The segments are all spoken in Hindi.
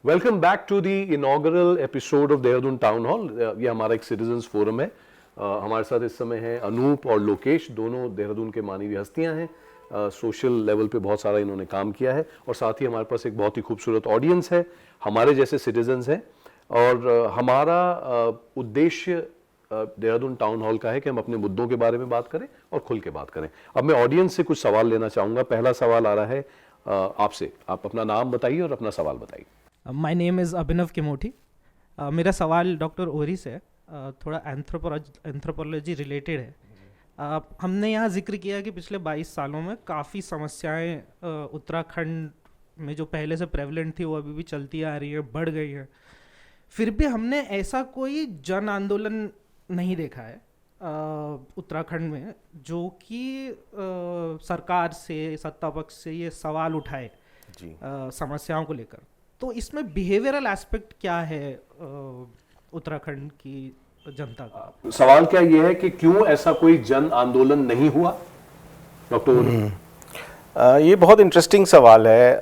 Welcome back to the inaugural episode of Dehradun town hall. ये हमारा एक सिटीजन्स फोरम है। हमारे साथ इस समय हैं अनूप और लोकेश, दोनों देहरादून के मानवीय हस्तियां हैं। सोशल लेवल पे बहुत सारा इन्होंने काम किया है और साथ ही हमारे पास एक बहुत ही खूबसूरत ऑडियंस है, हमारे जैसे सिटीजन्स हैं। और हमारा उद्देश्य देहरादून टाउन हॉल का है कि हम अपने मुद्दों के बारे में बात करें और खुल के बात करें। अब मैं ऑडियंस से कुछ सवाल लेना चाहूँगा। पहला सवाल आ रहा है आपसे। आप अपना नाम बताइए और अपना सवाल बताइए। माय नेम इज़ अभिनव किमोठी। मेरा सवाल डॉक्टर ओरी से है, थोड़ा एंथ्रोपोलॉजी रिलेटेड है। हमने यहाँ जिक्र किया कि पिछले 22 सालों में काफ़ी समस्याएं उत्तराखंड में जो पहले से प्रेवलेंट थी वो अभी भी चलती आ रही है, बढ़ गई है। फिर भी हमने ऐसा कोई जन आंदोलन नहीं देखा है उत्तराखंड में जो कि सरकार से, सत्ता पक्ष से ये सवाल उठाए जी समस्याओं को लेकर। तो इसमें बिहेवियरल एस्पेक्ट क्या है उत्तराखंड की जनता का? सवाल क्या ये है कि क्यों ऐसा कोई जन आंदोलन नहीं हुआ, डॉक्टर? ये बहुत इंटरेस्टिंग सवाल है।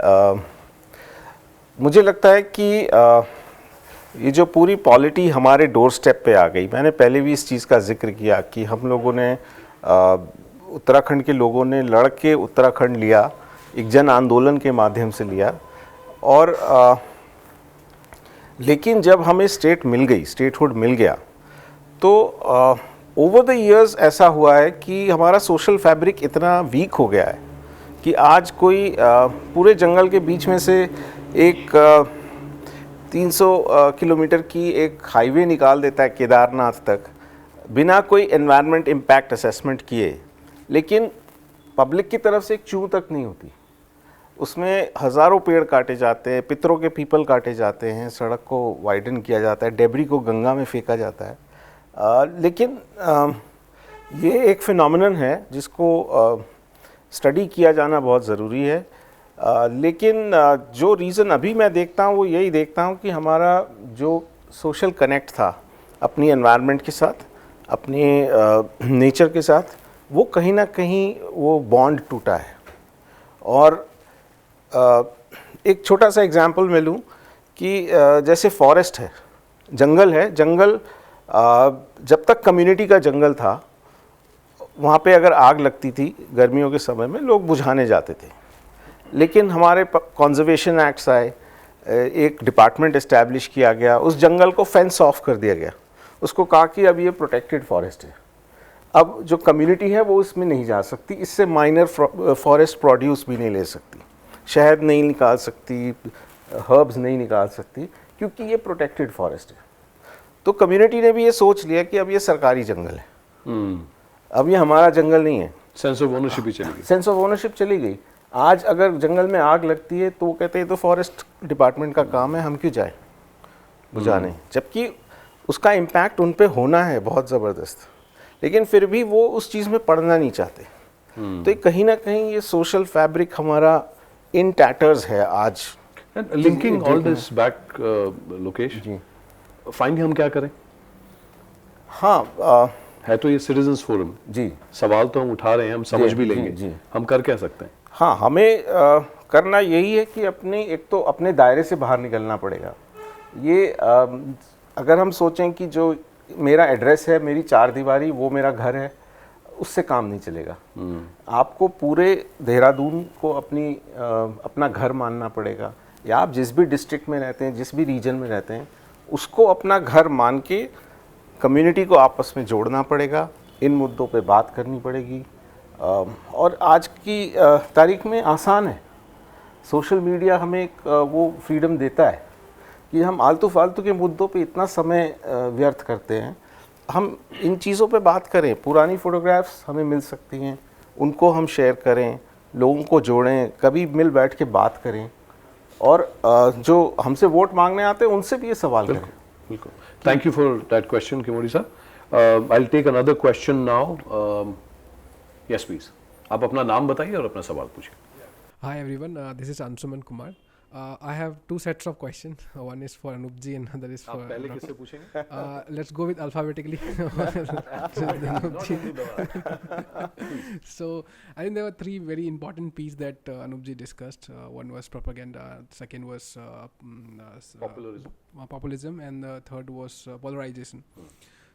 मुझे लगता है कि ये जो पूरी पॉलिटी हमारे डोर स्टेप पे आ गई, मैंने पहले भी इस चीज़ का जिक्र किया कि हम लोगों ने उत्तराखंड के लोगों ने लड़ के उत्तराखंड लिया, एक जन आंदोलन के माध्यम से लिया। और लेकिन जब हमें स्टेट मिल गई, स्टेटहुड मिल गया, तो ओवर द इयर्स ऐसा हुआ है कि हमारा सोशल फैब्रिक इतना वीक हो गया है कि आज कोई पूरे जंगल के बीच में से एक 300 किलोमीटर की एक हाईवे निकाल देता है केदारनाथ तक, बिना कोई एनवायरनमेंट इम्पैक्ट असेसमेंट किए। लेकिन पब्लिक की तरफ से एक चूं तक नहीं होती। उसमें हज़ारों पेड़ काटे जाते हैं, पितरों के पीपल काटे जाते हैं, सड़क को वाइडन किया जाता है, डेब्री को गंगा में फेंका जाता है। लेकिन ये एक फिनोमिनन है जिसको स्टडी किया जाना बहुत ज़रूरी है। लेकिन जो रीज़न अभी मैं देखता हूँ वो यही देखता हूँ कि हमारा जो सोशल कनेक्ट था अपनी एनवायरनमेंट के साथ, अपने नेचर के साथ, वो कहीं ना कहीं वो बॉन्ड टूटा है। और एक छोटा सा एग्जांपल मैं लूँ कि जैसे फॉरेस्ट है, जंगल है, जंगल जब तक कम्युनिटी का जंगल था वहाँ पे अगर आग लगती थी गर्मियों के समय में, लोग बुझाने जाते थे। लेकिन हमारे कंजर्वेशन एक्ट्स आए, एक डिपार्टमेंट इस्टेब्लिश किया गया, उस जंगल को फेंस ऑफ कर दिया गया, उसको कहा कि अब ये प्रोटेक्टेड फॉरेस्ट है, अब जो कम्युनिटी है वो इसमें नहीं जा सकती, इससे माइनर फॉरेस्ट प्रोड्यूस भी नहीं ले सकती, शहद नहीं निकाल सकती, हर्ब्स नहीं निकाल सकती, क्योंकि ये प्रोटेक्टेड फॉरेस्ट है। तो कम्युनिटी ने भी ये सोच लिया कि अब ये सरकारी जंगल है, अब ये हमारा जंगल नहीं है। सेंस ऑफ ओनरशिप ही चली गई। सेंस ऑफ ओनरशिप चली गई। आज अगर जंगल में आग लगती है तो वो कहते हैं तो फॉरेस्ट डिपार्टमेंट का काम है, हम क्यों जाए बुझाने, जबकि उसका इम्पैक्ट उन पे होना है बहुत ज़बरदस्त। लेकिन फिर भी वो उस चीज़ में पढ़ना नहीं चाहते। तो कहीं ना कहीं ये सोशल फैब्रिक हमारा इन टैटर्स है आज। Linking all this back, Lokesh ji, finally हम क्या करें? हाँ, है तो ये सिटीजन्स फोरम जी, सवाल तो हम उठा रहे हैं, हम समझ भी लेंगे जी। हम कर क्या सकते हैं? हाँ, हमें करना यही है कि अपने एक तो अपने दायरे से बाहर निकलना पड़ेगा। ये अगर हम सोचें कि जो मेरा एड्रेस है, मेरी चार दीवारी, वो मेरा घर है, उससे काम नहीं चलेगा। आपको पूरे देहरादून को अपना घर मानना पड़ेगा, या आप जिस भी डिस्ट्रिक्ट में रहते हैं, जिस भी रीजन में रहते हैं, उसको अपना घर मान के कम्युनिटी को आपस में जोड़ना पड़ेगा, इन मुद्दों पे बात करनी पड़ेगी। और आज की तारीख में आसान है, सोशल मीडिया हमें एक वो फ्रीडम देता है कि हम आलतू फालतू के मुद्दों पे इतना समय व्यर्थ करते हैं। हम इन चीज़ों पे बात करें, पुरानी फ़ोटोग्राफ्स हमें मिल सकती हैं, उनको हम शेयर करें, लोगों को जोड़ें, कभी मिल बैठ के बात करें, और जो हमसे वोट मांगने आते हैं उनसे भी ये सवाल करें। बिल्कुल। Thank you for that question किमोडी साहब। I will take another question now. Yes please, आप अपना नाम बताइए और अपना सवाल पूछिए। Hi everyone, this is Anshuman Kumar. I have two sets of questions. One is for Anup ji and other is for. आप पहले किससे पूछेंगे? Let's go with alphabetically. Anup ji. So I think there were three very important pieces that Anup ji discussed. One was propaganda, second was populism, and the third was polarization.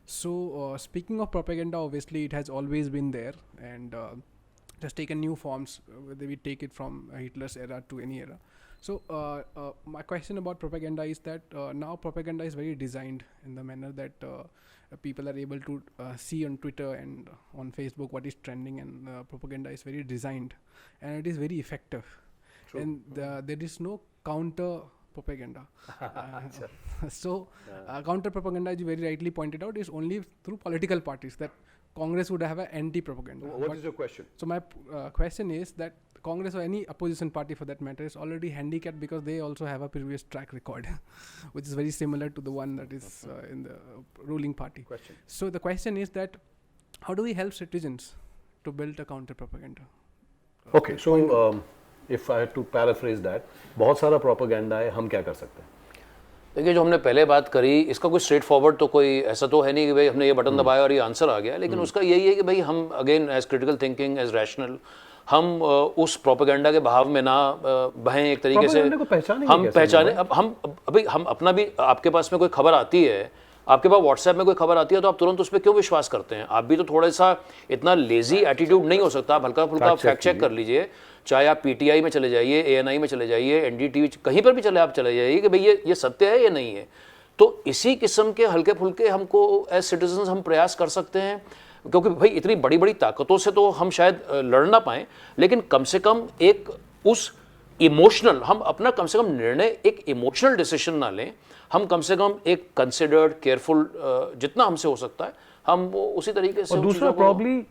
So speaking of propaganda, obviously it has always been there, and it has taken new forms, whether we take it from Hitler's era to any era. So my question about propaganda is that now propaganda is very designed in the manner that people are able to see on Twitter and on Facebook what is trending, and propaganda is very designed and it is very effective. True. And there is no counter propaganda. So counter propaganda, as you very rightly pointed out, is only through political parties, that Congress would have an anti-propaganda. What is your question? So my question is that Congress or any opposition party for that matter is already handicapped because they also have a previous track record which is very similar to the one that is in the ruling party. Question. So the question is that how do we help citizens to build a counter propaganda? Okay, so if I had to paraphrase that, बहुत सारा प्रोपेगेंडा है, हम क्या कर सकते हैं? देखिए, जो हमने पहले बात करी, इसका कोई स्ट्रेट फॉरवर्ड तो कोई ऐसा तो है नहीं कि भाई हमने ये बटन दबाया और ये आंसर आ गया, लेकिन उसका यही है कि भाई हम again as critical thinking, as rational, हम उस प्रोपेगेंडा के बहाव में ना बहें एक तरीके से। हम पहचाने, अब हम अपना भी, आपके पास में कोई खबर आती है, आपके पास व्हाट्सएप में कोई खबर आती है, तो आप तुरंत उस पर क्यों विश्वास करते हैं? आप भी तो थोड़ा सा इतना लेजी एटीट्यूड नहीं हो सकता, आप हल्का फुल्का फैक्ट चेक कर लीजिए। चाहे आप पीटीआई में चले जाइए, एएनआई में चले जाइए, एनडीटीवी, कहीं पर भी आप चले जाइए कि भाई ये सत्य है या नहीं है। तो इसी किस्म के हल्के फुल्के हमको एज सिटीजन्स हम प्रयास कर सकते हैं, क्योंकि भाई इतनी बड़ी बड़ी ताकतों से तो हम शायद लड़ ना पाएँ, लेकिन कम से कम एक उस इमोशनल, हम अपना कम से कम निर्णय एक इमोशनल डिसीजन ना लें, हम कम से कम एक कंसिडर्ड, केयरफुल, जितना हमसे हो सकता है हम वो उसी तरीके से। और दूसरा प्रॉब्ली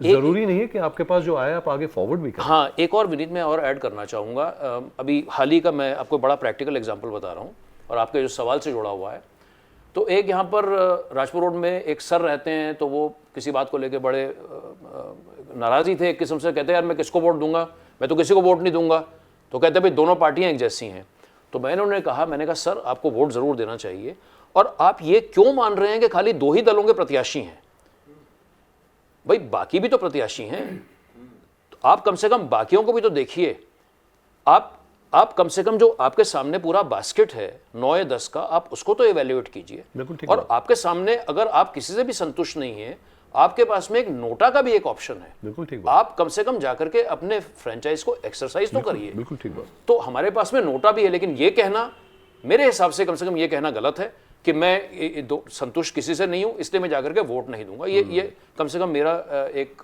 जरूरी नहीं है कि आपके पास जो आया आप आगे फॉरवर्ड भी करें। हाँ, एक और विनीत मैं और ऐड करना चाहूँगा। अभी हाल ही का मैं आपको बड़ा प्रैक्टिकल एग्जांपल बता रहा हूँ और आपके जो सवाल से जुड़ा हुआ है। तो एक यहाँ पर राजपुर रोड में एक सर रहते हैं, तो वो किसी बात को लेके बड़े नाराज़ ही थे, एक किस्म से कहते हैं यार मैं किसको वोट दूंगा, मैं तो किसी को वोट नहीं दूंगा। तो कहते भाई दोनों पार्टियाँ एक जैसी हैं। तो मैंने उन्हें कहा सर आपको वोट ज़रूर देना चाहिए, और आप ये क्यों मान रहे हैं कि खाली दो ही दलों के प्रत्याशी हैं? भाई बाकी भी तो प्रत्याशी हैं, तो आप कम से कम बाकियों को भी तो देखिए। आप कम से कम जो आपके सामने पूरा बास्केट है 9 या 10 का, आप उसको तो इवैल्यूएट कीजिए। और आपके सामने अगर आप किसी से भी संतुष्ट नहीं है, आपके पास में एक नोटा का भी एक ऑप्शन है। बिल्कुल ठीक। आप कम से कम जाकर के अपने फ्रेंचाइज को एक्सरसाइज तो करिए। बिल्कुल ठीक बात। तो हमारे पास में नोटा भी है, लेकिन ये कहना, मेरे हिसाब से कम ये कहना गलत है कि मैं संतुष्ट किसी से नहीं हूं इसलिए मैं जाकर के वोट नहीं दूंगा। ये कम से कम मेरा एक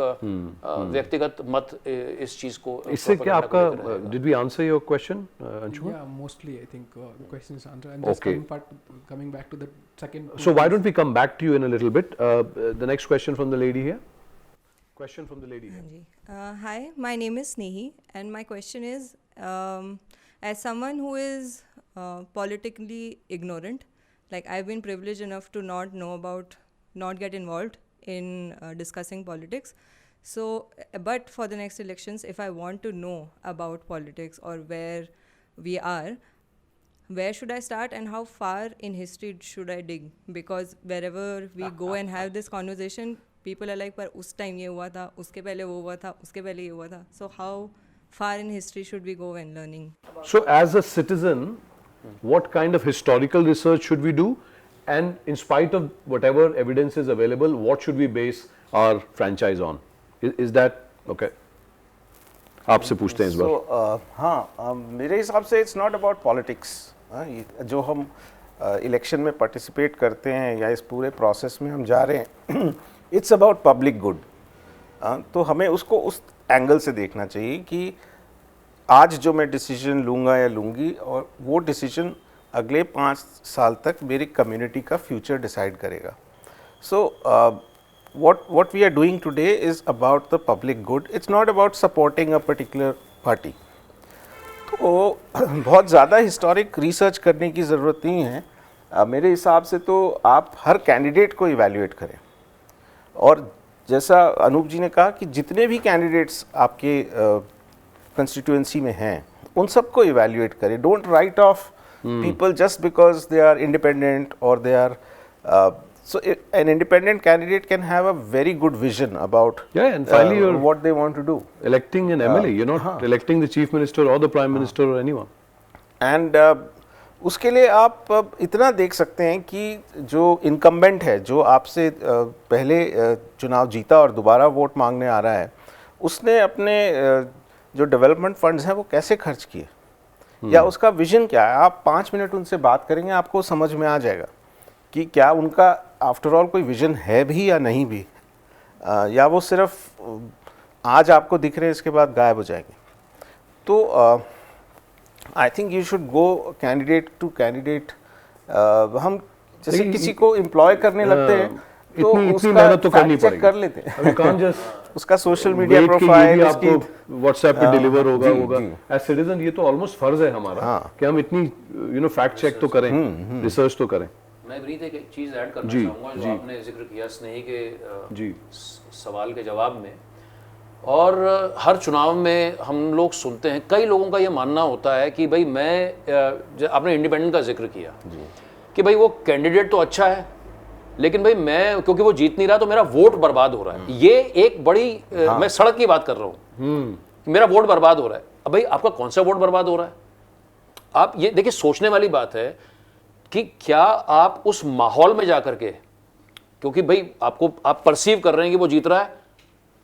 व्यक्तिगत मत इस चीज को। इससे क्या आपका, did we answer your question, Anshuman? Yeah, mostly I think the question is answered. And just coming back to the second. So why don't we come back to you in a little bit? The next question from the lady here. Question from the lady here. Hi, my name is Snehi, and my question is, as someone who is politically ignorant, like I've been privileged enough to not get involved in discussing politics. So, but for the next elections, if I want to know about politics or where we are, where should I start and how far in history should I dig? Because wherever we go and have this conversation, people are like, पर उस time ये हुआ था, उसके पहले वो हुआ था, उसके पहले ये हुआ था. So how far in history should we go when learning? So as a citizen, what kind of historical research should we do? And in spite of whatever evidence is available, what should we base our franchise on? Is that okay? आपसे पूछते हैं इस बार। So हाँ, मेरे हिसाब से it's not about politics. जो हम इलेक्शन में पार्टिसिपेट करते हैं या इस पूरे प्रोसेस में हम जा रहे हैं, इट्स अबाउट पब्लिक गुड। तो हमें उसको उस एंगल से देखना चाहिए कि आज जो मैं डिसीजन लूँगा या लूँगी, और वो डिसीजन अगले 5 साल तक मेरी कम्युनिटी का फ्यूचर डिसाइड करेगा। सो what we are doing today is about the public good. It's not about supporting a particular party. तो बहुत ज़्यादा हिस्टोरिक रिसर्च करने की ज़रूरत नहीं है। मेरे हिसाब से तो आप हर कैंडिडेट को इवैल्यूएट करें, और जैसा अनूप जी ने कहा कि जितने भी कैंडिडेट्स आपके कंस्टिट्यूएंसी में हैं उन सबको इवैल्यूएट करें. Don't write of people just because they are independent or they are so an independent candidate can have a very good vision about and finally you're what they want to do. electing an MLA, you're not electing the chief minister or the prime minister or anyone. And उसके लिए आप इतना देख सकते हैं कि जो इनकम्बेंट है, जो आपसे पहले चुनाव जीता और दोबारा वोट मांगने आ रहा है, उसने अपने जो डेवलपमेंट फंड्स हैं वो कैसे खर्च किए, या उसका विजन क्या है. आप 5 मिनट उनसे बात करेंगे, आपको समझ में आ जाएगा कि क्या उनका आफ्टर ऑल कोई विजन है भी या नहीं भी, या वो सिर्फ आज आपको दिख रहे हैं इसके बाद गायब हो जाएंगे. तो I think you should go candidate to candidate. हम जैसे किसी को एम्प्लॉय करने लगते हैं तो इतनी मेहनत तो करनी पड़ेगी, कर लेते हैं. We can't just उसका सोशल मीडिया प्रोफाइल आपको व्हाट्सएप पे डिलीवर होगा. एज सिटीजन ये तो ऑलमोस्ट फर्ज है हमारा कि हम इतनी फैक्ट चेक तो करें, रिसर्च तो करें. मैं विनीत एक चीज ऐड करना चाहूंगा जो आपने जिक्र किया स्नेही के सवाल के जवाब में. और हर चुनाव में हम लोग सुनते हैं, कई लोगों का ये मानना होता है कि भाई आपने इंडिपेंडेंट का जिक्र किया कि भाई वो कैंडिडेट तो अच्छा है, लेकिन भाई मैं क्योंकि वो जीत नहीं रहा तो मेरा वोट बर्बाद हो रहा है. ये एक बड़ी मैं सड़क की बात कर रहा हूँ, मेरा वोट बर्बाद हो रहा है. अब भाई आपका कौन सा वोट बर्बाद हो रहा है? आप ये देखिए, सोचने वाली बात है कि क्या आप उस माहौल में जाकर के, क्योंकि भाई आप परसीव कर रहे हैं कि वो जीत रहा है,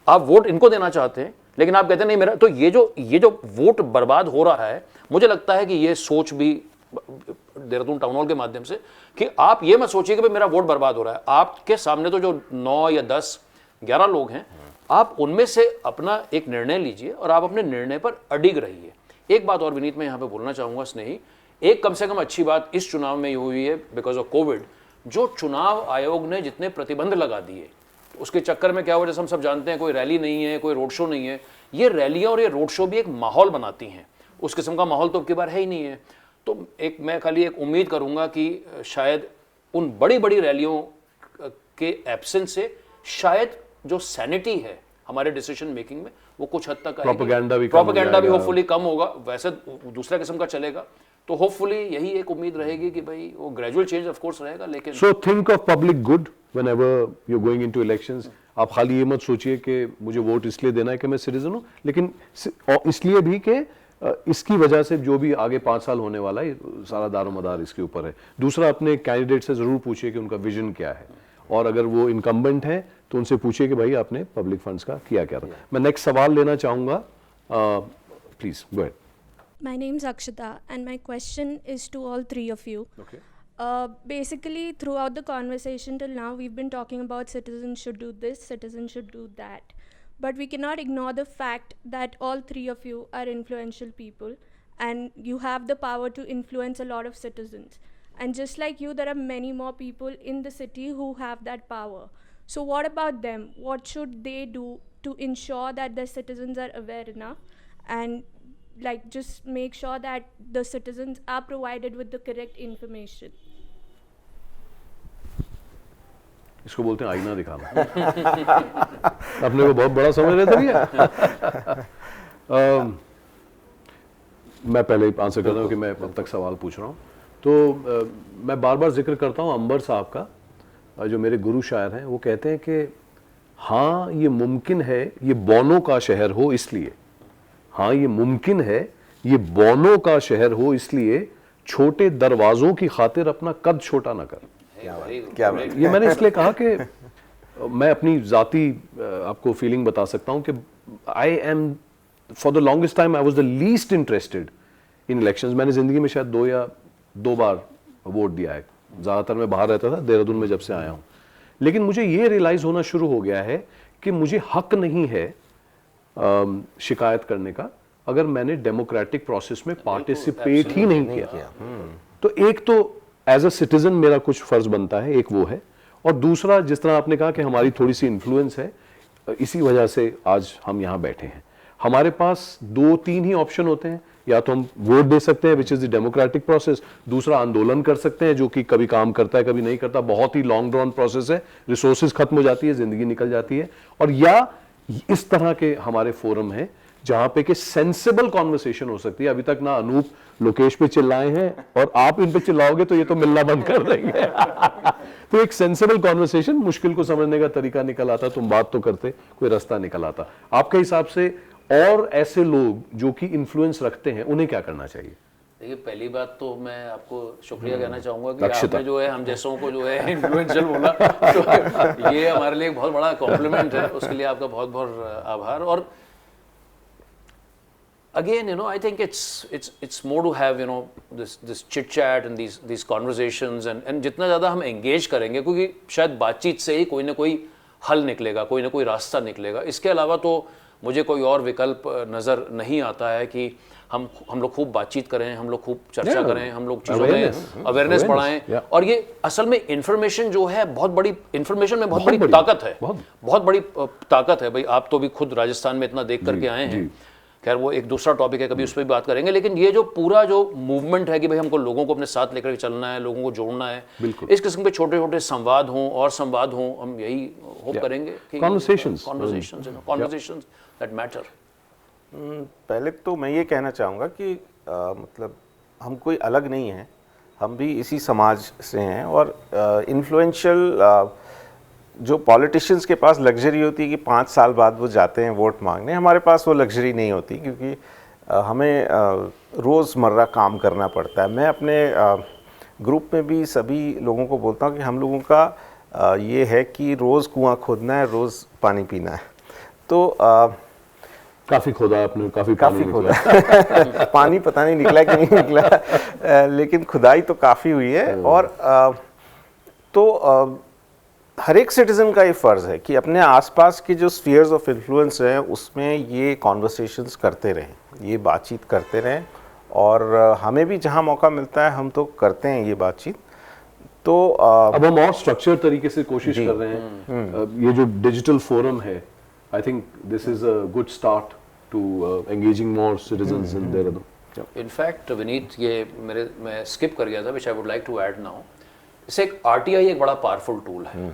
आप वोट इनको देना चाहते हैं, लेकिन आप कहते हैं नहीं मेरा, तो ये जो वोट बर्बाद हो रहा है, मुझे लगता है कि ये सोच भी देहरादून टाउन हॉल के माध्यम से कि आप ये मत सोचिए कि भाई मेरा वोट बर्बाद हो रहा है. आपके सामने तो जो 9 या 10 11 लोग हैं, आप उनमें से अपना एक निर्णय लीजिए और आप अपने निर्णय पर अडिग रहिए. एक बात और विनीत मैं यहाँ पे बोलना चाहूंगा स्नेही, एक कम से कम अच्छी बात इस चुनाव में ये हुई है बिकॉज ऑफ कोविड, जो चुनाव आयोग ने जितने प्रतिबंध लगा दिए उसके चक्कर में क्या हुआ, जैसे हम सब जानते हैं, कोई रैली नहीं है, कोई रोड शो नहीं है. ये रैलियां और ये रोड शो भी एक माहौल बनाती हैं. उस किस्म का माहौल तो अब की बार है ही नहीं है. तो मैं खाली एक उम्मीद करूंगा कि शायद उन बड़ी बड़ी रैलियों के एब्सेंस से शायद जो सैनिटी है हमारे डिसीजन मेकिंग में वो कुछ हद तक प्रोपेगेंडा भी होपफुली कम होगा. वैसे दूसरा किस्म का चलेगा, तो होपफुली यही एक उम्मीद रहेगी कि भाई वो ग्रेजुअल चेंज ऑफ कोर्स रहेगा. लेकिन so think of public good whenever you are going into elections. आप खाली ये मत सोचिए कि मुझे वोट इसलिए देना है कि मैं सिटीजन हूं, लेकिन इसलिए भी कि इसकी वजह से जो भी आगे 5 साल होने वाला है सारा दारोमदार इसके ऊपर है. दूसरा, अपने कैंडिडेट से जरूर पूछिए कि उनका विजन क्या है, और अगर वो इनकम्बेंट है तो उनसे पूछिए कि भाई आपने पब्लिक फंड्स का किया क्या था. मैं नेक्स्ट सवाल लेना चाहूंगा, please go ahead. My name's Akshita and my question is to all three of you. Okay. Basically, throughout the conversation till now, we've been talking about citizens should do this, citizens should do that. But we cannot ignore the fact that all three of you are influential people and you have the power to influence a lot of citizens. And just like you, there are many more people in the city who have that power. So what about them? What should they do to ensure that the citizens are aware enough and like just make sure that the citizens are provided with the correct information? इसको बोलते हैं आईना दिखाना. अपने को बहुत बड़ा समझ रहे थे भैया. मैं पहले ही आंसर करता हूँ कि मैं अब तक सवाल पूछ रहा हूँ. तो मैं बार बार जिक्र करता हूँ अंबर साहब का, जो मेरे गुरु शायर हैं. वो कहते हैं कि हाँ ये मुमकिन है ये बौनों का शहर हो इसलिए, हाँ ये मुमकिन है ये बौनों का शहर हो इसलिए, छोटे दरवाजों की खातिर अपना कद छोटा ना कर. क्या ये मैंने इसलिए कहा कि मैं अपनी जाती आपको फीलिंग बता सकता हूं कि I am for the longest time I was the least interested in elections. मैंने जिंदगी में शायद 2 बार वोट दिया है. ज़्यादातर मैं बाहर रहता था, देहरादून में जब से आया हूँ. लेकिन मुझे ये रियलाइज़ होना शुरू हो गया है कि मुझे हक नहीं है शिकायत करने का अगर मैंने डेमोक्रेटिक प्रोसेस में पार्टिसिपेट ही नहीं किया. तो एक तो एज अ सिटीजन मेरा कुछ फर्ज बनता है, एक वो है. और दूसरा, जिस तरह आपने कहा कि हमारी थोड़ी सी इन्फ्लुएंस है, इसी वजह से आज हम यहाँ बैठे हैं. हमारे पास 2-3 ही ऑप्शन होते हैं. या तो हम वोट दे सकते हैं which is the democratic process, दूसरा आंदोलन कर सकते हैं जो कि कभी काम करता है कभी नहीं करता, बहुत ही लॉन्ग ड्रॉन प्रोसेस है, रिसोर्सेज खत्म हो जाती है, जिंदगी निकल जाती है. और या इस तरह के हमारे फोरम हैं जहां पे कि सेंसिबल कॉन्वर्सेशन हो सकती है। अभी तक ना अनूप लोकेश पे चिल्लाए हैं और आप इन पे चिल्लाओगे तो ये तो मिलना बंद कर देंगे। तो एक सेंसिबल कॉन्वर्सेशन, मुश्किल को समझने का तरीका निकल आता, तुम बात तो करते, कोई रास्ता निकल आता। आपके हिसाब से और ऐसे लोग जो कि इन्फ्लुएंस रखते हैं उन्हें क्या करना चाहिए? देखिए, पहली बात तो मैं आपको शुक्रिया कहना चाहूँगा कि आपने जो है हम जैसों को जो है इन्फ्लुएंशियल बोला, तो ये हमारे लिए एक बहुत बड़ा कॉम्प्लीमेंट है, उसके लिए आपका बहुत बहुत आभार। और again, you know, I think it's more to have, you know, this chit chat and these conversations and जितना ज़्यादा हम engage करेंगे, क्योंकि शायद बातचीत से ही कोई ना कोई हल निकलेगा, कोई ना कोई रास्ता निकलेगा। इसके अलावा तो मुझे कोई और विकल्प नज़र नहीं आता है कि हम लोग खूब बातचीत करें, हम लोग खूब चर्चा करें, हम लोग चीज़ों में अवेयरनेस बढ़ाएं। और ये असल में इन्फॉर्मेशन जो है, बहुत बड़ी इन्फॉर्मेशन में बहुत बड़ी ताकत है, बहुत बड़ी ताकत है। भाई आप तो भी खुद राजस्थान में इतना देख करके आए हैं, खैर वो एक दूसरा टॉपिक है, कभी उस पर भी बात करेंगे। लेकिन ये जो पूरा जो मूवमेंट है कि भाई हमको लोगों को अपने साथ लेकर चलना है, लोगों को जोड़ना है, इस किस्म के छोटे छोटे संवाद हों और संवाद हों, हम यही होप करेंगे कि कॉन्वर्सेशंस दैट मैटर। पहले तो मैं ये कहना चाहूँगा कि मतलब हम कोई अलग नहीं हैं, हम भी इसी समाज से हैं। और इन्फ्लुएंशियल जो पॉलिटिशियंस के पास लग्जरी होती है कि 5 साल बाद वो जाते हैं वोट मांगने, हमारे पास वो लग्जरी नहीं होती, क्योंकि हमें रोज़मर्रा काम करना पड़ता है। मैं अपने ग्रुप में भी सभी लोगों को बोलता हूँ कि हम लोगों का ये है कि रोज़ कुआं खोदना है, रोज़ पानी पीना है। तो काफ़ी खोदा आपने, काफ़ी खोदा पानी पता नहीं निकला कि नहीं निकला, लेकिन खुदाई तो काफ़ी हुई है। और हर एक सिटीज़न का ये फ़र्ज़ है कि अपने आसपास के जो स्फीयर्स ऑफ इन्फ्लुएंस हैं उसमें ये कॉन्वर्सेशंस करते रहें, ये बातचीत करते रहें। और हमें भी जहाँ मौका मिलता है हम तो करते हैं ये बातचीत। तो अब हम और स्ट्रक्चर तरीके से कोशिश कर रहे हैं। ये जो डिजिटल फोरम है, I think this is a good start to engaging more citizens in Dehradun. In fact Vineet, ये मैं स्किप कर गया था, which I would like to add now. इससे एक आरटीआई एक बड़ा पावरफुल टूल है।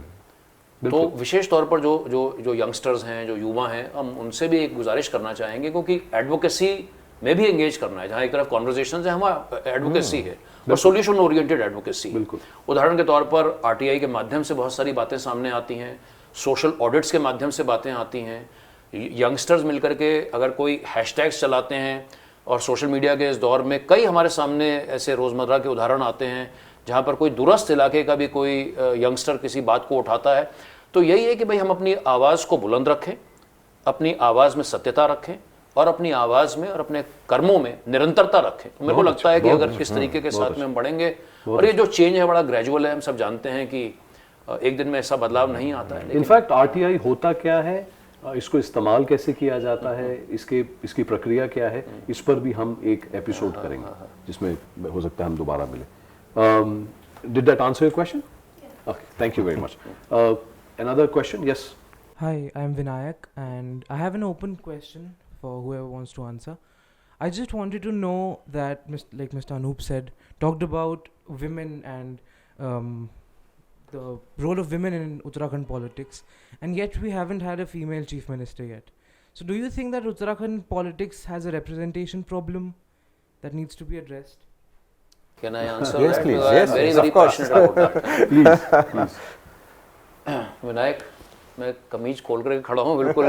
तो विशेष तौर पर जो यंगस्टर्स हैं, जो युवा हैं, हम उनसे भी एक गुजारिश करना चाहेंगे, क्योंकि एडवोकेसी में भी एंगेज करना है। जहाँ एक तरफ कॉन्वर्सेशंस है, हमारा एडवोकेसी है और सॉल्यूशन ओरिएंटेड एडवोकेसी। उदाहरण के तौर पर आरटीआई के माध्यम से बहुत सारी बातें सामने आती हैं, सोशल ऑडिट्स के माध्यम से बातें आती हैं। यंगस्टर्स मिलकर के अगर कोई हैशटैग्स चलाते हैं, और सोशल मीडिया के इस दौर में कई हमारे सामने ऐसे रोज़मर्रा के उदाहरण आते हैं जहाँ पर कोई दूरस्थ इलाके का भी कोई यंगस्टर किसी बात को उठाता है। तो यही है कि भाई हम अपनी आवाज़ को बुलंद रखें, अपनी आवाज़ में सत्यता रखें, और अपनी आवाज़ में और अपने कर्मों में निरंतरता रखें। मेरे को लगता है कि अगर इस तरीके के साथ में हम बढ़ेंगे, और ये जो चेंज है बड़ा ग्रेजुअल है, हम सब जानते हैं कि एक दिन में ऐसा बदलाव नहीं आता है। इनफैक्ट आरटीआई होता क्या है, इसको इस्तेमाल कैसे किया जाता है, इसकी प्रक्रिया क्या है, इस पर भी हम एक एपिसोड करेंगे, जिसमें हो सकता है हम दोबारा मिले। Did that answer your question? Yeah. Okay, thank you very much. Another question? Yes. Hi, I'm Vinayak, and I have an open question for whoever wants to answer. I just wanted to know that, like Mr. Anup said, talked about women and the role of women in Uttarakhand politics, and yet we haven't had a female chief minister yet. So do you think that Uttarakhand politics has a representation problem that needs to be addressed? Can I answer yes, that? Please. Yes, very, very passionate about that. Please. Vinayak, मैं कमीज खोल कर खड़ा हूँ बिल्कुल।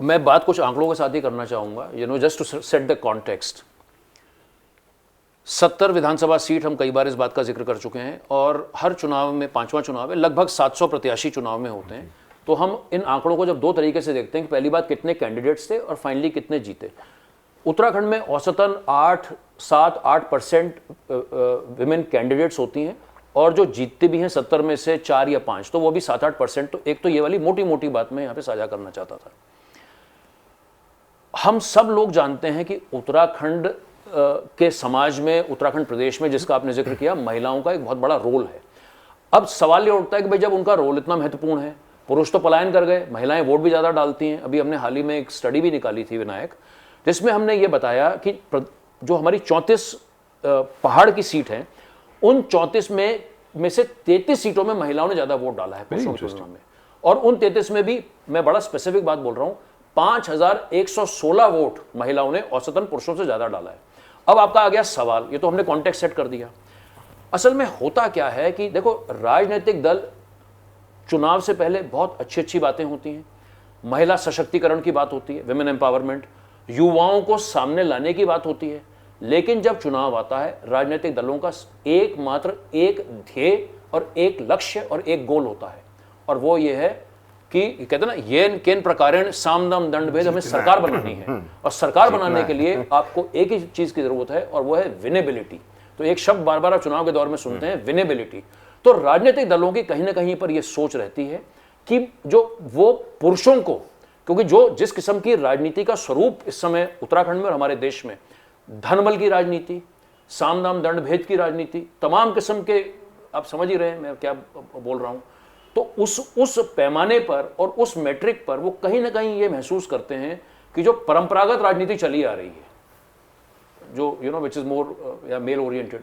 मैं बात कुछ आंकड़ों के साथ ही करना चाहूँगा, just to set the context. 70 विधानसभा सीट हम कई बार इस बात का जिक्र कर चुके हैं, और हर चुनाव में, 5वां चुनाव है, लगभग 700 प्रत्याशी चुनाव में होते हैं। तो हम इन आंकड़ों को जब दो तरीके से देखते हैं कि पहली बात कितने कैंडिडेट्स थे और फाइनली कितने जीते। उत्तराखंड में औसतन 7-8% विमेन कैंडिडेट्स होती हैं, और जो जीतते भी हैं 70 में से 4 या 5, तो वो भी 7-8%। तो एक तो ये वाली मोटी मोटी बात मैं यहाँ पे साझा करना चाहता था। हम सब लोग जानते हैं कि उत्तराखंड के समाज में, उत्तराखंड प्रदेश में, जिसका आपने जिक्र किया, महिलाओं का एक बहुत बड़ा रोल है। अब सवाल ये उठता है कि भाई जब उनका रोल इतना महत्वपूर्ण है, पुरुष तो पलायन कर गए, महिलाएं वोट भी ज़्यादा डालती हैं। अभी हमने हाल ही में एक स्टडी भी निकाली थी विनायक, जिसमें हमने ये बताया कि जो हमारी 34 पहाड़ की सीट हैं, उन 34 में से 33 सीटों में महिलाओं ने ज़्यादा वोट डाला है पुरुषों की तुलना में। और उन 33 में भी मैं बड़ा स्पेसिफिक बात बोल रहा हूँ, 5116 वोट महिलाओं ने औसतन पुरुषों से ज़्यादा डाला है। अब आपका आ गया सवाल, ये तो हमने कॉन्टेक्स्ट सेट कर दिया। असल में होता क्या है कि देखो, राजनीतिक दल चुनाव से पहले बहुत अच्छी अच्छी बातें होती हैं, महिला सशक्तिकरण की बात होती है, विमेन एम्पावरमेंट, युवाओं को सामने लाने की बात होती है, लेकिन जब चुनाव आता है राजनीतिक दलों का एकमात्र एक ध्येय और एक लक्ष्य और एक गोल होता है, और वो ये है कि कहते हैं ना, ये केन प्रकारेण साम दाम दंड भेद, हमें सरकार बनानी है, और सरकार बनाने के लिए आपको एक ही चीज की जरूरत है, और वो है विनेबिलिटी। तो एक शब्द बार बार आप चुनाव के दौर में सुनते हैं, विनेबिलिटी। तो राजनीतिक दलों की कहीं ना कहीं पर यह सोच रहती है कि जो वो पुरुषों को, क्योंकि जो जिस किस्म की राजनीति का स्वरूप इस समय उत्तराखंड में और हमारे देश में, धनबल की राजनीति, साम दाम दंड भेद की राजनीति, तमाम किस्म के, आप समझ ही रहे हैं मैं क्या बोल रहा हूं। तो उस पैमाने पर और उस मैट्रिक पर वो कहीं ना कहीं ये महसूस करते हैं कि जो परंपरागत राजनीति चली आ रही है, जो which is more mail oriented,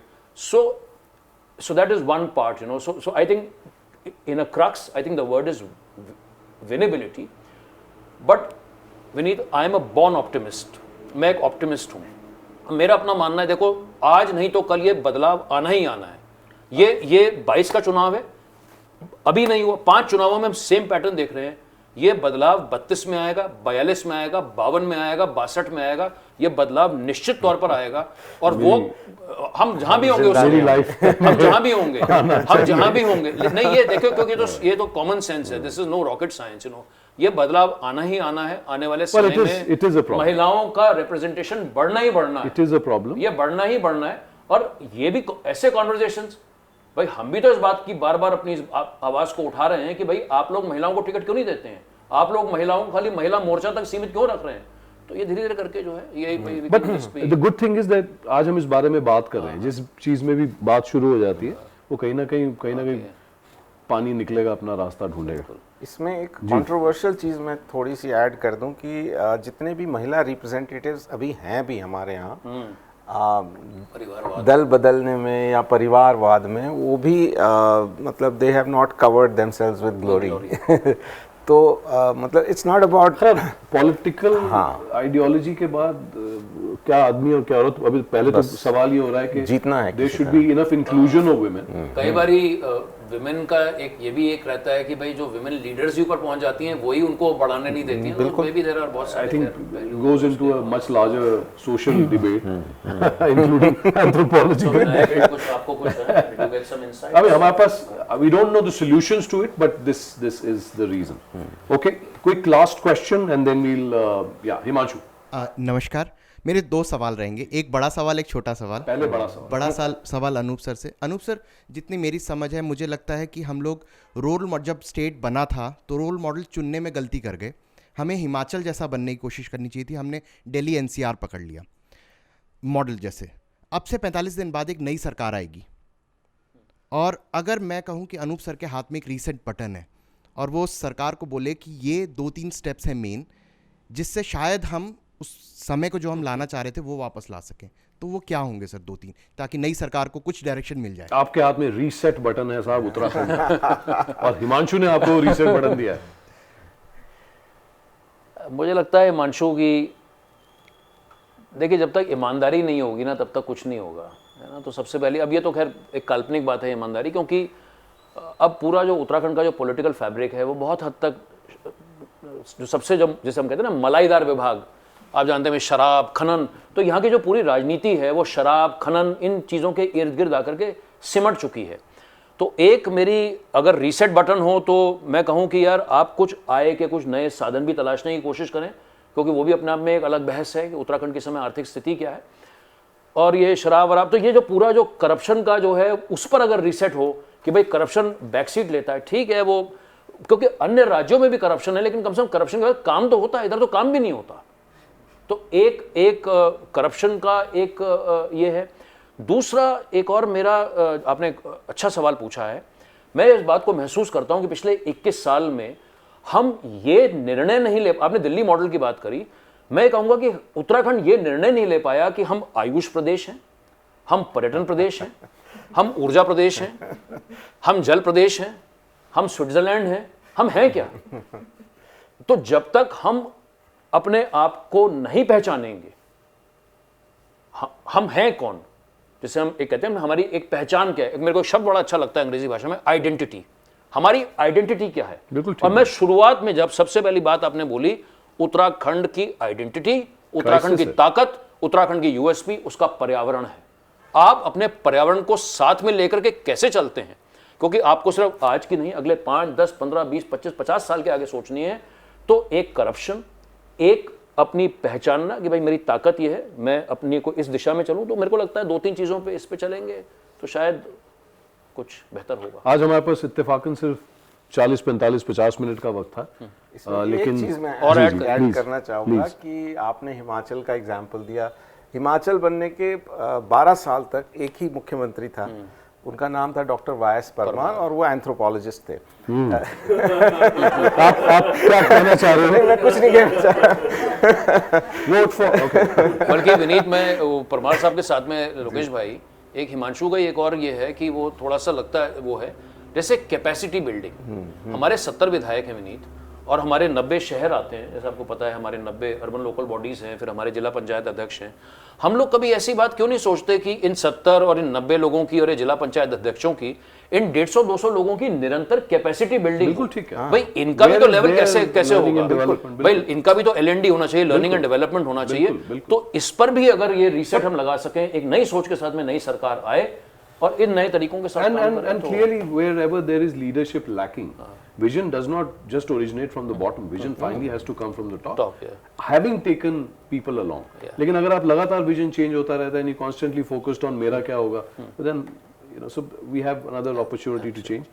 so that is one part, so I think in a crux, I think the word is winnability, but Vineet, I am a born optimist, मैं एक ऑप्टिमिस्ट हूं। मेरा अपना मानना है, देखो आज नहीं तो कल ये बदलाव आना ही आना है। ये 22 का चुनाव है, अभी नहीं हुआ, 5 चुनावों में हम सेम पैटर्न देख रहे हैं। ये बदलाव 32 में आएगा, 42 में आएगा, 52 में आएगा, 62 में आएगा, ये बदलाव निश्चित तौर पर आएगा। और वो हम जहां भी होंगे, हम जहां भी होंगे, नहीं ये देखो, क्योंकि ये तो कॉमन सेंस है, this is no rocket science, ये बदलाव आना ही आना है। आने वाले समय में महिलाओं का रिप्रेजेंटेशन बढ़ना ही बढ़ना है, इट इज अ प्रॉब्लम, ये बढ़ना ही बढ़ना है। और ये भी ऐसे कॉन्वर्जेशंस, भाई हम भी तो इस बात की बार बार अपनी आवाज को उठा रहे हैं कि भाई आप लोग महिलाओं को टिकट क्यों नहीं देते हैं, आप लोग महिलाओं को खाली महिला मोर्चा तक सीमित क्यों रख रहे हैं। तो ये धीरे धीरे करके जो है ये, but the good thing is that आज हम इस बारे में बात कर रहे हैं। जिस चीज में भी बात शुरू हो जाती है वो कहीं ना कहीं पानी निकलेगा, अपना रास्ता ढूंढेगा। इसमें एक कंट्रोवर्शियल चीज़ मैं थोड़ी सी ऐड कर दूं कि जितने भी महिला रिप्रेजेंटेटिव्स अभी हैं भी हमारे यहाँ दल बदलने में या परिवारवाद में, वो भी मतलब they have not covered themselves with glory. तो मतलब it's not about political ideology के बाद क्या आदमी और क्या औरत, अभी पहले तो सवाल ये हो रहा है कि जीतना है, there should be enough inclusion of women. कई बारी विमेन का ये भी एक रहता है कि भाई जो विमेन लीडर्स ऊपर पहुंच जाती हैं वही उनको बढ़ाने नहीं देती हैं। बिल्कुल, भी देयर आर बहुत सारे, I think goes into a much larger social debate including anthropology. कुछ आपको कुछ है, गेट सम इनसाइट। अभी हमारे पास, we don't know the solutions to it, but this is the reason. Okay, quick last question and then we will, yeah Himanshu. नमस्कार, मेरे 2 सवाल रहेंगे, एक बड़ा सवाल एक छोटा सवाल। पहले बड़ा सवाल अनूप सर से। अनूप सर, जितनी मेरी समझ है, मुझे लगता है कि हम लोग रोल मॉडल, जब स्टेट बना था तो रोल मॉडल चुनने में गलती कर गए। हमें हिमाचल जैसा बनने की कोशिश करनी चाहिए थी, हमने दिल्ली NCR पकड़ लिया मॉडल जैसे। अब से 45 दिन बाद एक नई सरकार आएगी, और अगर मैं कहूँ कि अनूप सर के हाथ में एक रीसेट बटन है और वो सरकार को बोले कि ये 2-3 स्टेप्स हैं मेन, जिससे शायद हम उस समय को जो हम लाना चाह रहे थे वो वापस ला सकें, तो वो क्या होंगे सर 2-3, ताकि नई सरकार को कुछ डायरेक्शन मिल जाए? आपके हाथ में रीसेट बटन है साहब उत्तराखंड और हिमांशु ने आपको रीसेट बटन दिया है। मुझे लगता है हिमांशु की, देखिए जब तक ईमानदारी नहीं होगी ना तब तक कुछ नहीं होगा, है ना। तो सबसे पहले, अब ये तो खैर एक काल्पनिक बात है ईमानदारी, क्योंकि अब पूरा जो उत्तराखंड का जो पॉलिटिकल फैब्रिक है वो बहुत हद तक जो सबसे, जो जैसे हम कहते हैं ना मलाईदार विभाग, आप जानते हैं शराब खनन, तो यहाँ की जो पूरी राजनीति है वो शराब खनन इन चीज़ों के इर्द गिर्द आकर के सिमट चुकी है। तो एक मेरी अगर रीसेट बटन हो तो मैं कहूँ कि यार आप कुछ आय के कुछ नए साधन भी तलाशने की कोशिश करें, क्योंकि वो भी अपने आप में एक अलग बहस है कि उत्तराखंड के समय आर्थिक स्थिति क्या है। और ये शराब वराब, तो ये जो पूरा जो करप्शन का जो है उस पर अगर रीसेट हो कि भाई करप्शन बैकसीट लेता है, ठीक है वो, क्योंकि अन्य राज्यों में भी करप्शन है लेकिन कम से कम करप्शन के बाद काम तो होता है, इधर तो काम भी नहीं होता। तो एक करप्शन का एक ये है। दूसरा एक और मेरा, आपने अच्छा सवाल पूछा है, मैं इस बात को महसूस करता हूं कि पिछले 21 साल में हम ये निर्णय नहीं ले, आपने दिल्ली मॉडल की बात करी, मैं कहूंगा कि उत्तराखंड ये निर्णय नहीं ले पाया कि हम आयुष प्रदेश हैं, हम पर्यटन प्रदेश हैं, हम ऊर्जा प्रदेश हैं, हम जल प्रदेश हैं, हम स्विट्जरलैंड हैं, हम हैं क्या। तो जब तक हम अपने आप को नहीं पहचानेंगे, हम हैं कौन, जैसे हम एक कहते हैं हमारी एक पहचान क्या है, मेरे को शब्द बड़ा अच्छा लगता है अंग्रेजी भाषा में, आइडेंटिटी, हमारी आइडेंटिटी क्या है। बिल्कुल ठीक और मैं शुरुआत में जब सबसे पहली बात आपने बोली उत्तराखंड की आइडेंटिटी, उत्तराखंड की ताकत, उत्तराखंड की यूएसपी उसका पर्यावरण है। आप अपने पर्यावरण को साथ में लेकर के कैसे चलते हैं, क्योंकि आपको सिर्फ आज की नहीं अगले 5, 10, 15, 20, 25, 50 साल के आगे सोचनी है। तो एक करप्शन, एक अपनी पहचानना कि भाई मेरी ताकत ये है, मैं अपनी को इस दिशा में चलूं, तो मेरे को लगता है 2-3 चीज़ों पे इस पे चलेंगे तो शायद कुछ बेहतर होगा। आज हमारे पास इत्तेफाकन सिर्फ 40, 45, 50 मिनट का वक्त था, लेकिन एक चीज़ मैं और ऐड please, करना चाहूँगा please. कि आपने हिमाचल का एग्जाम्पल दिया। हिमाचल बनने के 12 साल तक एक ही मुख्यमंत्री था, उनका नाम था डॉक्टर वाई.एस. परमार और वो एंथ्रोपोलॉजिस्ट थे। आप क्या कहना चाह रहे हो? मैं कुछ नहीं कहना चाह रहा। वोट फॉर बल्कि विनीत में वो परमार साहब के साथ में लोकेश भाई, एक हिमांशु का एक और ये है कि वो थोड़ा सा लगता है वो है जैसे कैपेसिटी बिल्डिंग। हमारे 70 विधायक हैं विनीत, और हमारे 90 शहर आते हैं, जैसे आपको पता है हमारे 90 अर्बन लोकल बॉडीज हैं, फिर हमारे जिला पंचायत अध्यक्ष हैं। हम लोग कभी ऐसी बात क्यों नहीं सोचते कि इन 70 और इन 90 लोगों की और ये जिला पंचायत अध्यक्षों की, इन 150-200 लोगों की निरंतर कैपेसिटी बिल्डिंग। बिल्कुल ठीक है। भाई इनका भी तो लेवल कैसे learning and होगा, development, भाई इनका भी तो L&D होना चाहिए, लर्निंग एंड डेवलपमेंट होना चाहिए। तो इस पर भी अगर ये रीसेट हम लगा सकें, एक नई सोच के साथ में नई सरकार आए और इन नए तरीकों के साथ काम करें, and तो clearly wherever there is leadership lacking, vision does not just originate from the bottom, vision finally has to come from the top, Top, yeah. having taken people along. लेकिन अगर आप लगातार विजन चेंज होता रहता है, constantly focused on मेरा क्या होगा, then so we have another opportunity to change.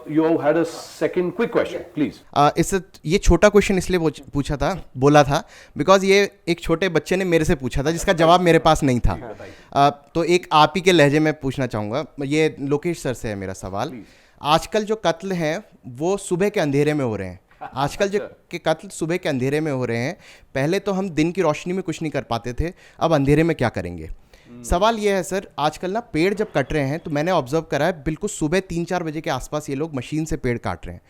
You had a second quick question, please. इससे ये छोटा क्वेश्चन इसलिए पूछा था, बोला था, बिकॉज ये एक छोटे बच्चे ने मेरे से पूछा था जिसका जवाब मेरे पास नहीं था। तो एक आप ही के लहजे में पूछना चाहूँगा। ये लोकेश सर से है मेरा सवाल। आजकल जो कत्ल हैं वो सुबह के अंधेरे में हो रहे हैं। आजकल जो के कत्ल सुबह के अंधेरे में हो रहे हैं। पहले तो हम दिन की रोशनी में कुछ नहीं कर पाते थे, अब अंधेरे में क्या करेंगे? सवाल ये है सर, आजकल ना पेड़ जब कट रहे हैं तो मैंने ऑब्जर्व करा है बिल्कुल सुबह 3-4 बजे के आसपास ये लोग मशीन से पेड़ काट रहे हैं।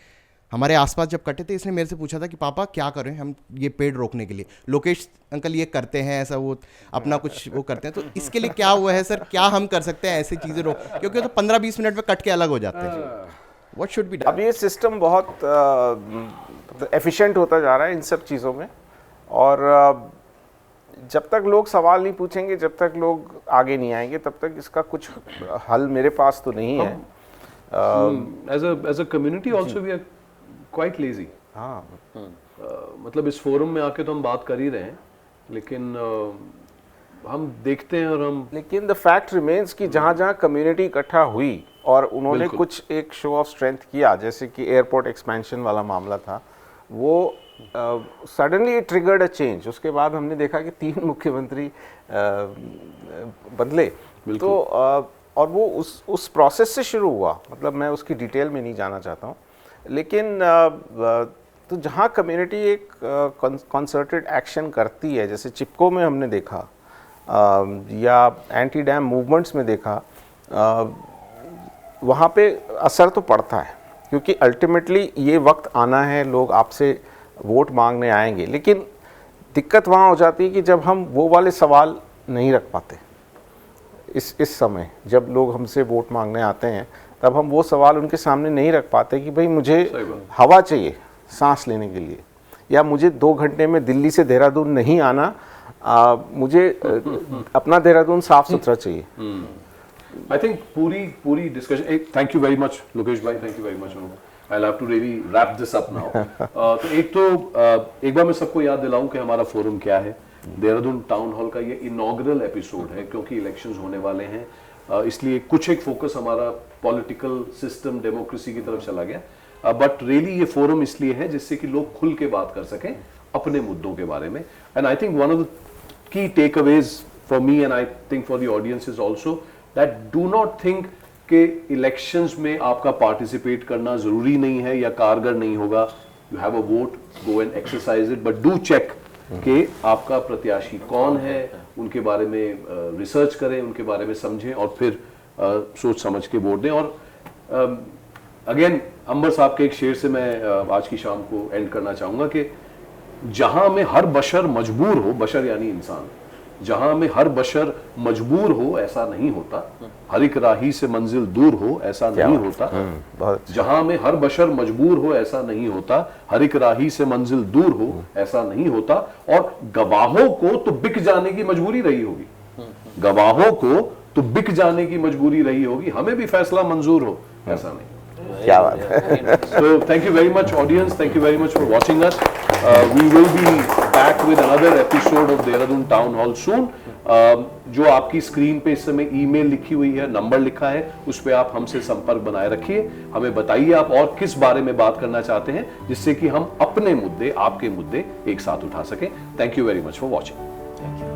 हमारे आसपास जब कटे थे, इसने मेरे से पूछा था कि पापा क्या करें हम ये पेड़ रोकने के लिए। लोकेश अंकल ये करते हैं ऐसा, वो अपना कुछ वो करते हैं, तो इसके लिए क्या हुआ है सर, क्या हम कर सकते हैं ऐसी चीज़ें रोक, क्योंकि तो 15-20 मिनट में कट के अलग हो जाते हैं। What should be done? अब ये सिस्टम बहुत एफिशिएंट होता जा रहा है इन सब चीज़ों में, और जब तक लोग सवाल नहीं पूछेंगे, जब तक लोग आगे नहीं आएंगे, तब तक इसका कुछ हल मेरे पास तो नहीं है। As a community also we are quite lazy. हाँ, मतलब इस फोरम में आके तो हम बात कर ही रहे हैं, लेकिन हम देखते हैं और हम, लेकिन द फैक्ट रिमेन्स कि जहाँ जहाँ कम्युनिटी इकट्ठा हुई और उन्होंने कुछ एक शो ऑफ स्ट्रेंथ किया, जैसे कि एयरपोर्ट एक्सपेंशन वाला मामला था, वो सडनली ट्रिगर्ड अ चेंज। उसके बाद हमने देखा कि 3 मुख्यमंत्री बदले, तो और वो उस प्रोसेस से शुरू हुआ। मतलब मैं उसकी डिटेल में नहीं जाना चाहता हूँ, लेकिन तो जहाँ कम्युनिटी एक कंसर्टेड एक्शन करती है, जैसे चिपको में हमने देखा या एंटी डैम मूवमेंट्स में देखा, वहाँ पे असर तो पड़ता है, क्योंकि अल्टीमेटली ये वक्त आना है, लोग आपसे वोट मांगने आएंगे। लेकिन दिक्कत वहाँ हो जाती है कि जब हम वो वाले सवाल नहीं रख पाते, इस समय जब लोग हमसे वोट मांगने आते हैं, तब हम वो सवाल उनके सामने नहीं रख पाते कि भाई मुझे हवा चाहिए सांस लेने के लिए, या मुझे 2 घंटे में दिल्ली से देहरादून नहीं आना, मुझे अपना देहरादून साफ सुथरा चाहिए। I think पूरी discussion, thank you very much Lokesh भाई, thank you very much. I'll have to really wrap this up now. तो एक बार मैं सबको याद दिलाऊं कि हमारा फोरम क्या है। देहरादून टाउन हॉल का ये इनॉग्रल एपिसोड है, क्योंकि इलेक्शंस होने वाले हैं, इसलिए कुछ एक फोकस हमारा पॉलिटिकल सिस्टम, डेमोक्रेसी की तरफ चला गया। बट रियली ये फोरम इसलिए है जिससे कि लोग खुल के बात कर सकें अपने मुद्दों के बारे में। And I think one of the key takeaways for me and I think for the audience is also that do not think कि इलेक्शंस में आपका पार्टिसिपेट करना जरूरी नहीं है या कारगर नहीं होगा। You have a vote, go and exercise it, but do check कि आपका प्रत्याशी कौन है, उनके बारे में रिसर्च करें, उनके बारे में समझें और फिर सोच समझ के वोट दें। और अगेन अंबर साहब के एक शेर से मैं आज की शाम को एंड करना चाहूँगा कि जहां में हर बशर मजबूर हो, बशर यानी इंसान, जहां में हर बशर मजबूर हो ऐसा नहीं होता, हर एक राही से मंजिल दूर हो ऐसा नहीं होता, जहां में हर बशर मजबूर हो ऐसा नहीं होता, हर एक राही से मंजिल दूर हो ऐसा नहीं होता, और गवाहों को तो बिक जाने की मजबूरी रही होगी, गवाहों को तो बिक जाने की मजबूरी रही होगी, हमें भी फैसला मंजूर हो ऐसा नहीं। क्या बात है। So thank you very much audience, thank you very much for watching us. We will be back with another episode of Dehradun Town Hall soon. जो आपकी स्क्रीन पे इस समय ईमेल लिखी हुई है, नंबर लिखा है, उस पे आप हमसे संपर्क बनाए रखिए, हमें बताइए आप और किस बारे में बात करना चाहते हैं, जिससे कि हम अपने मुद्दे, आपके मुद्दे एक साथ उठा सकें। Thank you very much for watching.